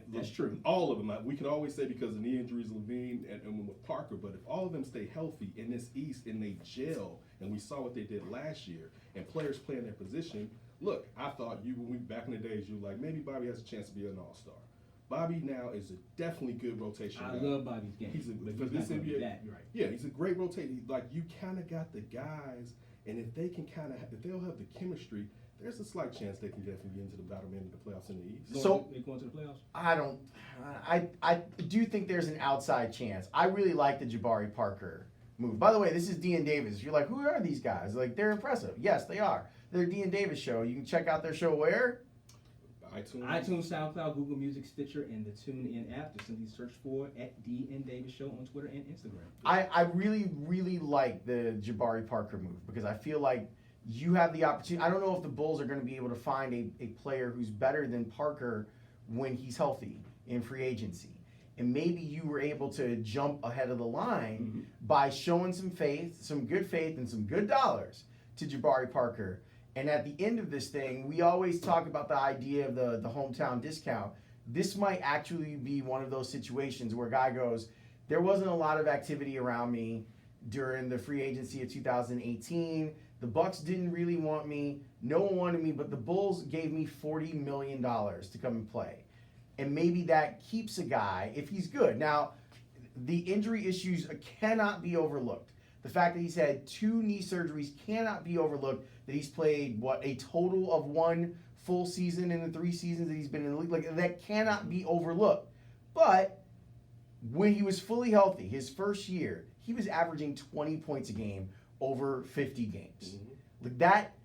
That's true. All of them. We can always say because of knee injuries, Levine and with Parker, but if all of them stay healthy in this East and they gel, and we saw what they did last year, and players playing their position, look, I thought back in the days, you were like, maybe Bobby has a chance to be an all-star. Bobby now is a definitely good rotation guy. I love Bobby's game. He's NBA, right. Yeah, he's a great rotator. Like, you kind of got the guys, and if they'll have the chemistry, there's a slight chance they can definitely get into the bottom end of the playoffs in the East. So they going to the playoffs? I do think there's an outside chance. I really like the Jabari Parker move. By the way, this is Dean Davis. You're like, who are these guys? Like, they're impressive. Yes, they are. They're a Dean Davis show. You can check out their show where? iTunes, SoundCloud, Google Music, Stitcher, and the TuneIn app. Just simply search for @DN Show on Twitter and Instagram. I really, really like the Jabari Parker move because I feel like you have the opportunity. I don't know if the Bulls are going to be able to find a player who's better than Parker when he's healthy in free agency. And maybe you were able to jump ahead of the line by showing some faith, some good faith, and some good dollars to Jabari Parker. And at the end of this thing, we always talk about the idea of the hometown discount. This might actually be one of those situations where a guy goes, there wasn't a lot of activity around me during the free agency of 2018. The Bucks didn't really want me. No one wanted me, but the Bulls gave me $40 million to come and play. And maybe that keeps a guy if he's good. Now, the injury issues cannot be overlooked. The fact that he's had 2 knee surgeries cannot be overlooked. That he's played, a total of 1 full season in the 3 seasons that he's been in the league. Like, that cannot be overlooked. But when he was fully healthy, his first year, he was averaging 20 points a game over 50 games. Like that,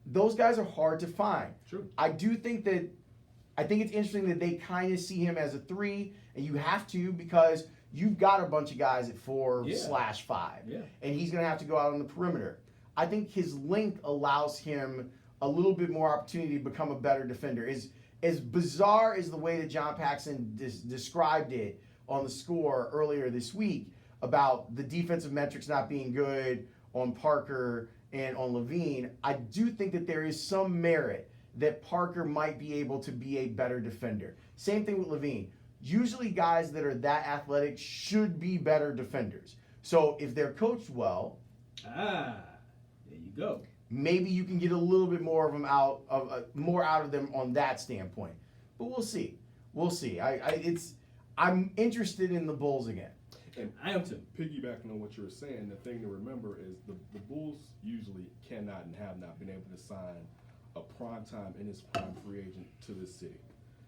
those guys are hard to find. True. I think it's interesting that they kind of see him as a 3, and you have to because you've got a bunch of guys at 4/5, and he's going to have to go out on the perimeter. I think his length allows him a little bit more opportunity to become a better defender. As bizarre as the way that John Paxson described it on the Score earlier this week about the defensive metrics not being good on Parker and on Levine, I do think that there is some merit that Parker might be able to be a better defender. Same thing with Levine. Usually guys that are that athletic should be better defenders. So if they're coached well, there you go. Maybe you can get a little bit more of them more out of them on that standpoint. But we'll see. I'm interested in the Bulls again. And I am too. Piggybacking on what you were saying, the thing to remember is the Bulls usually cannot and have not been able to sign a primetime in his prime free agent to this city.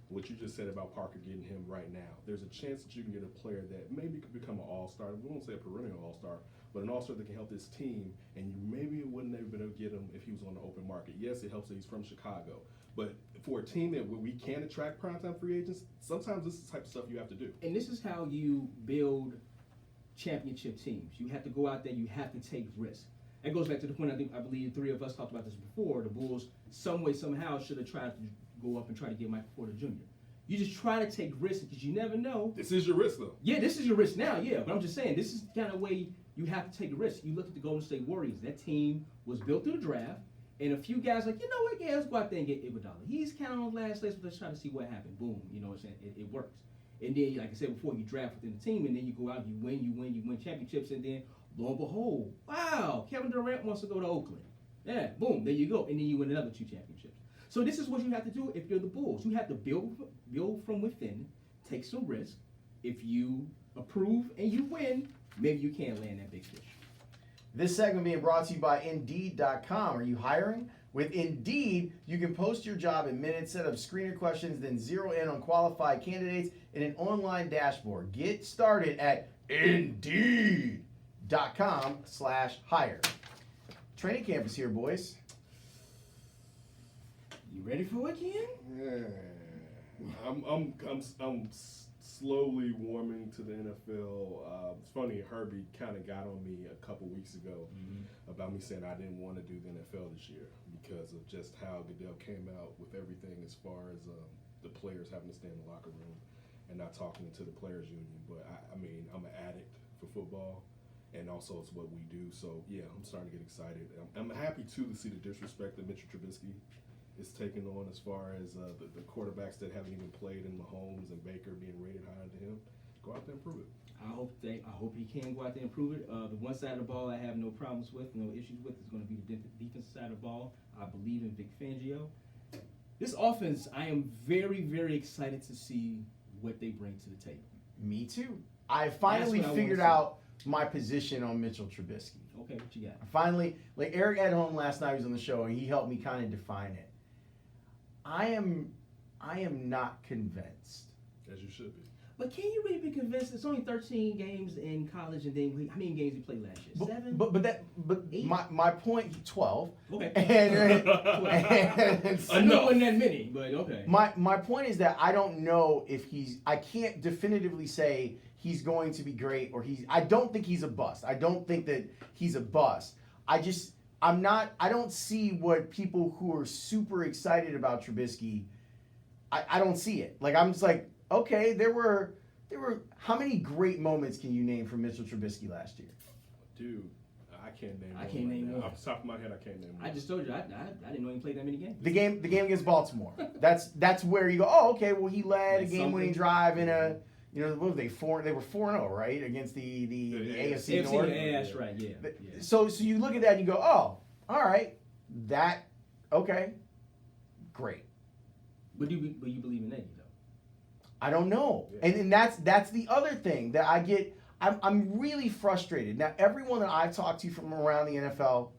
What you just said about Parker getting him right now, there's a chance that you can get a player that maybe could become an all-star. We won't say a perennial all-star, but an all-star that can help this team, and you maybe wouldn't have been able to get him if he was on the open market. Yes, it helps that he's from Chicago, but for a team that we can attract primetime free agents, sometimes this is the type of stuff you have to do. And this is how you build championship teams. You have to go out there, you have to take risks. That goes back to the point I believe 3 of us talked about this before. The Bulls, some way, somehow, should have tried to go up and try to get Michael Porter Jr. You just try to take risks because you never know. This is your risk, though. Yeah, this is your risk now, yeah. But I'm just saying, this is the kind of way you have to take a risk. You look at the Golden State Warriors. That team was built through the draft, and a few guys like, you know what, yeah, let's go out there and get Iguodala. He's kind of on the last place, but let's try to see what happened. Boom, you know what I'm saying? It works. And then, like I said before, you draft within the team, and then you go out, you win championships, and then, lo and behold, wow, Kevin Durant wants to go to Oakland. Yeah, boom, there you go. And then you win another 2 championships. So this is what you have to do if you're the Bulls. You have to build from within, take some risk. If you approve and you win, maybe you can land that big fish. This segment being brought to you by Indeed.com. Are you hiring? With Indeed, you can post your job in minutes, set up screener questions, then zero in on qualified candidates in an online dashboard. Get started at Indeed.com/hire. Training camp is here, boys. You ready for it, Ken? Yeah. I'm slowly warming to the NFL. It's funny, Herbie kind of got on me a couple weeks ago about me saying I didn't want to do the NFL this year because of just how Goodell came out with everything as far as the players having to stay in the locker room and not talking to the players union. But I mean, I'm an addict for football, and also it's what we do. So yeah, I'm starting to get excited. I'm happy too to see the disrespect that Mitchell Trubisky is taking on as far as the quarterbacks that haven't even played, and Mahomes and Baker being rated higher than him. Go out there and prove it. I hope he can go out there and prove it. The one side of the ball I have no problems with, no issues with, is going to be the defensive side of the ball. I believe in Vic Fangio. This offense, I am very, very excited to see what they bring to the table. Me too. I finally what I figured wanna see. out my position on Mitchell Trubisky. Okay, what you got? I finally, like Eric at home last night, he was on the show, and he helped me kind of define it. I am not convinced. As you should be. But can you really be convinced? It's only 13 games in college, and then how many games he played last year? 7? But Eight? my point, 12. Okay. And I know wasn't that many, but okay. My point is that I don't know if I can't definitively say he's going to be great I don't think he's a bust. I don't think that he's a bust. I don't see what people who are super excited about Trubisky, I don't see it. Like, I'm just like, okay, there were how many great moments can you name from Mitchell Trubisky last year? Dude, I can't name one. I can't name one. Off the top of my head, I can't name one. I just told you, I didn't know he played that many games. The game against Baltimore. That's where you go, oh, okay, well, he led a That's game-winning something. drive in a, what were they, 4? They were 4-0, right, against the AFC North. Yeah, that's right, yeah. So you look at that and you go, oh, all right, okay, great. But you believe in Nagy, though? I don't know. Yeah. And that's the other thing that I get. I'm really frustrated. Now, everyone that I've talked to from around the NFL,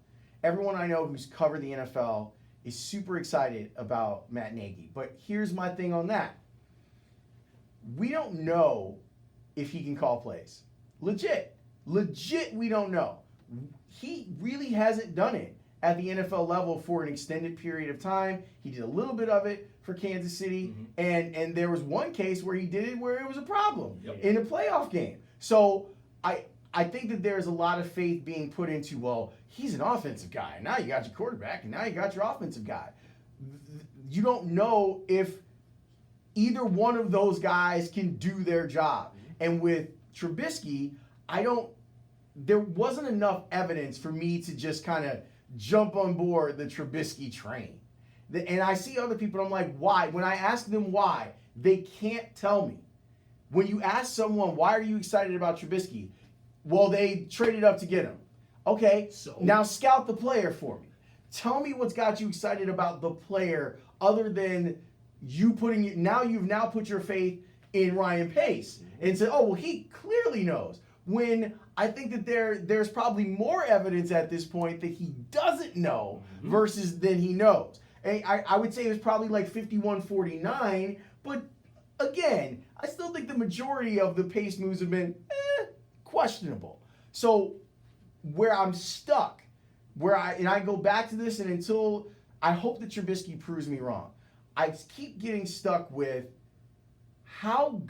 everyone I know who's covered the NFL is super excited about Matt Nagy. But here's my thing on that. We don't know if he can call plays. Legit, we don't know. He really hasn't done it at the NFL level for an extended period of time. He did a little bit of it for Kansas City, and there was one case where he did it where it was a problem in a playoff game. So I think that there's a lot of faith being put into, well, he's an offensive guy. Now you got your quarterback, and now you got your offensive guy. You don't know if either one of those guys can do their job. And with Trubisky, there wasn't enough evidence for me to just kind of jump on board the Trubisky train. And I see other people, and I'm like, why? When I ask them why, they can't tell me. When you ask someone, why are you excited about Trubisky? Well, they traded up to get him. Okay, So? now scout the player for me. Tell me what's got you excited about the player other than you've now put your faith in Ryan Pace and said, oh, well, he clearly knows. When I think that there's probably more evidence at this point that he doesn't know versus than he knows. And I would say it was probably like 51-49, but again, I still think the majority of the Pace moves have been questionable. So where I'm stuck, I go back to this, and until I hope that Trubisky proves me wrong, I keep getting stuck with how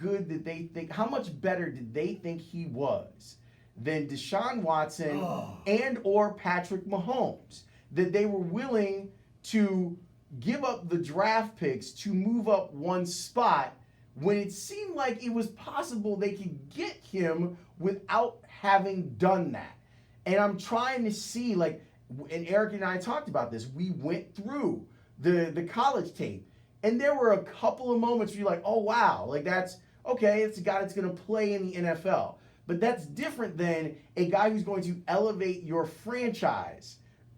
much better did they think he was than Deshaun Watson and or Patrick Mahomes, that they were willing to give up the draft picks to move up one spot when it seemed like it was possible they could get him without having done that. And I'm trying to see, like, and Eric and I talked about this, we went through the college tape, and there were a couple of moments where you're like, oh, wow, like that's, okay, it's a guy that's going to play in the NFL. But that's different than a guy who's going to elevate your franchise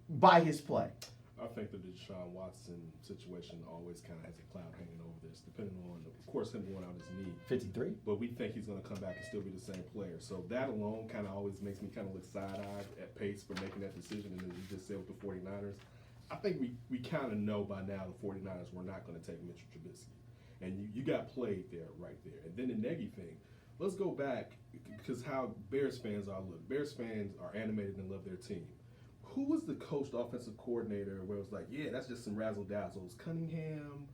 by his play. I think that the Deshaun Watson situation always kind of has a cloud hanging over this, depending on, of course, him going out his knee. 53. But we think he's going to come back and still be the same player. So that alone kind of always makes me kind of look side-eyed at Pace for making that decision. And as you just said with the 49ers, I think we kind of know by now the 49ers were not going to take Mitchell Trubisky. And you got played there, right there. And then the Nagy thing, let's go back, because how Bears fans are. Look, Bears fans are animated and love their team. Who was the coach, the offensive coordinator, where it was like, yeah, that's just some razzle-dazzle? It was Cunningham.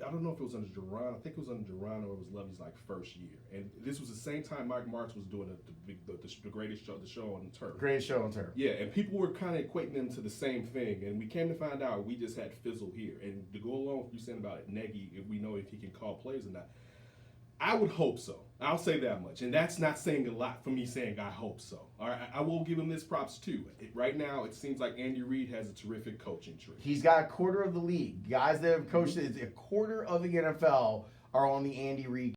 I don't know if it was under Duran. I think it was under Duran, or it was Lovey's like first year. And this was the same time Mike Martz was doing the greatest show, the show on turf. Greatest show on turf. Yeah, and people were kind of equating them to the same thing. And we came to find out we just had fizzle here. And to go along with you saying about Nagy, if we know if he can call plays or not, I would hope so. I'll say that much. And that's not saying a lot for me saying I hope so. All right, I will give him this props too. Right now, it seems like Andy Reid has a terrific coaching tree. He's got a quarter of the league. Guys that have coached a quarter of the NFL are on the Andy Reid